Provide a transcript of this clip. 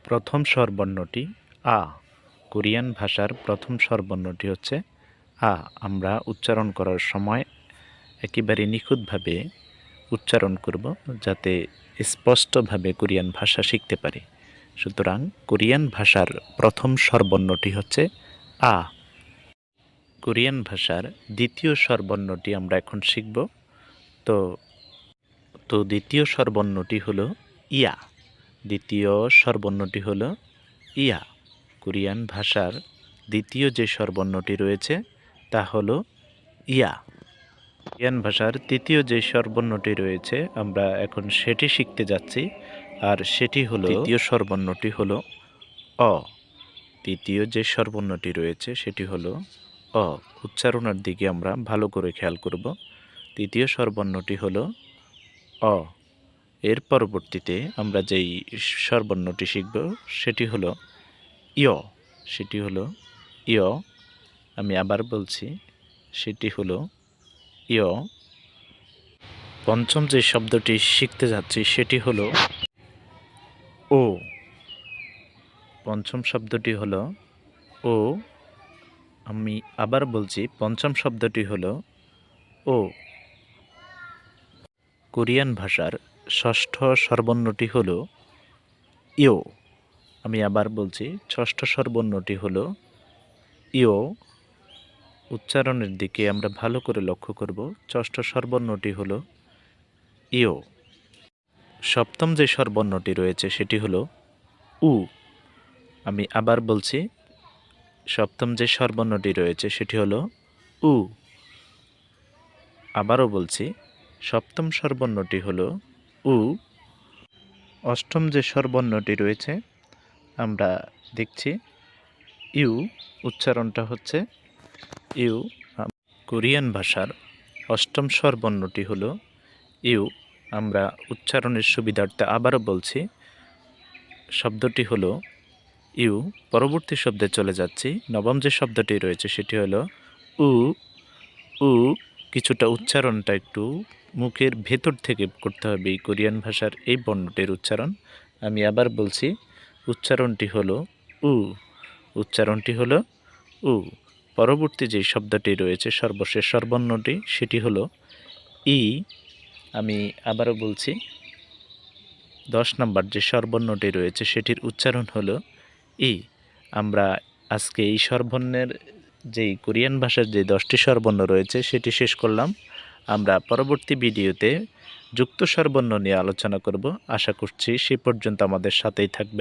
প্রথম স্বরবর্ণটি আ। কোরিয়ান ভাষার প্রথম স্বরবর্ণটি হচ্ছে আ। আমরা উচ্চারণ করার সময় একেবারে নিখুঁতভাবে উচ্চারণ করব, যাতে স্পষ্টভাবে কোরিয়ান ভাষা শিখতে পারি। সুতরাং কোরিয়ান ভাষার প্রথম স্বরবর্ণটি হচ্ছে আ। কোরিয়ান ভাষার দ্বিতীয় স্বরবর্ণটি আমরা এখন শিখব। তো দ্বিতীয় স্বরবর্ণটি হলো ইয়া। দ্বিতীয় স্বরবর্ণটি হলো ইয়া। কোরিয়ান ভাষার দ্বিতীয় যে স্বরবর্ণটি রয়েছে তা হলো ইয়া। কোরিয়ান ভাষার তৃতীয় যে স্বরবর্ণটি রয়েছে আমরা এখন সেটি শিখতে যাচ্ছি, আর সেটি হলো তৃতীয় স্বরবর্ণটি হলো অ। তৃতীয় যে স্বরবর্ণটি রয়েছে সেটি হলো অ। উচ্চারণের দিকে আমরা ভালো করে খেয়াল করব। তৃতীয় স্বরবর্ণটি হলো অ। এর পরবর্তীতে আমরা যেই স্বরবর্ণটি শিখব সেটি হলো ইয়। সেটি হলো ইয়। আমি আবার বলছি, সেটি হলো ইয়। পঞ্চম যে শব্দটি শিখতে যাচ্ছি সেটি হলো ও। পঞ্চম শব্দটি হলো ও। আমি আবার বলছি, পঞ্চম শব্দটি হলো ও। কোরিয়ান ভাষার ষষ্ঠ স্বরবর্ণটি হলো ইয়। আমি আবার বলছি, ষষ্ঠ স্বরবর্ণটি হলো ইয়। উচ্চারণের দিকে আমরা ভালো করে লক্ষ্য করব। ষষ্ঠ স্বরবর্ণটি হলো ইয়। সপ্তম যে স্বরবর্ণটি রয়েছে সেটি হলো উ। আমি আবার বলছি, সপ্তম যে স্বরবর্ণটি রয়েছে সেটি হলো উ। আবারও বলছি, সপ্তম স্বরবর্ণটি হলো উ। অষ্টম যে স্বরবর্ণটি রয়েছে আমরা দেখছি ইউ। উচ্চারণটা হচ্ছে ইউ। কোরিয়ান ভাষার অষ্টম স্বরবর্ণটি হলো ইউ। আমরা উচ্চারণের সুবিধার্থে আবারও বলছি, শব্দটি হলো ইউ। পরবর্তী শব্দে চলে যাচ্ছি। নবম যে শব্দটি রয়েছে সেটি হলো উ। উ। কিছুটা উচ্চারণটা একটু মুখের ভেতর থেকে করতে হবে এই কোরিয়ান ভাষার এই বর্ণটির উচ্চারণ। আমি আবার বলছি, উচ্চারণটি হলো উ। উচ্চারণটি হলো উ। পরবর্তী যে শব্দটি রয়েছে সর্বশেষ স্বরবর্ণটি সেটি হলো ই। আমি আবারও বলছি, 10 নম্বর যে স্বরবর্ণটি রয়েছে সেটির উচ্চারণ হলো ই। আমরা আজকে এই স্বরবর্ণের যেই কোরিয়ান ভাষার যে 10টি স্বরবর্ণ রয়েছে সেটি শেষ করলাম। আমরা পরবর্তী ভিডিওতে যুক্ত স্বরবর্ণ নিয়ে আলোচনা করব। আশা করছি সে পর্যন্ত আমাদের সাথেই থাকবেন।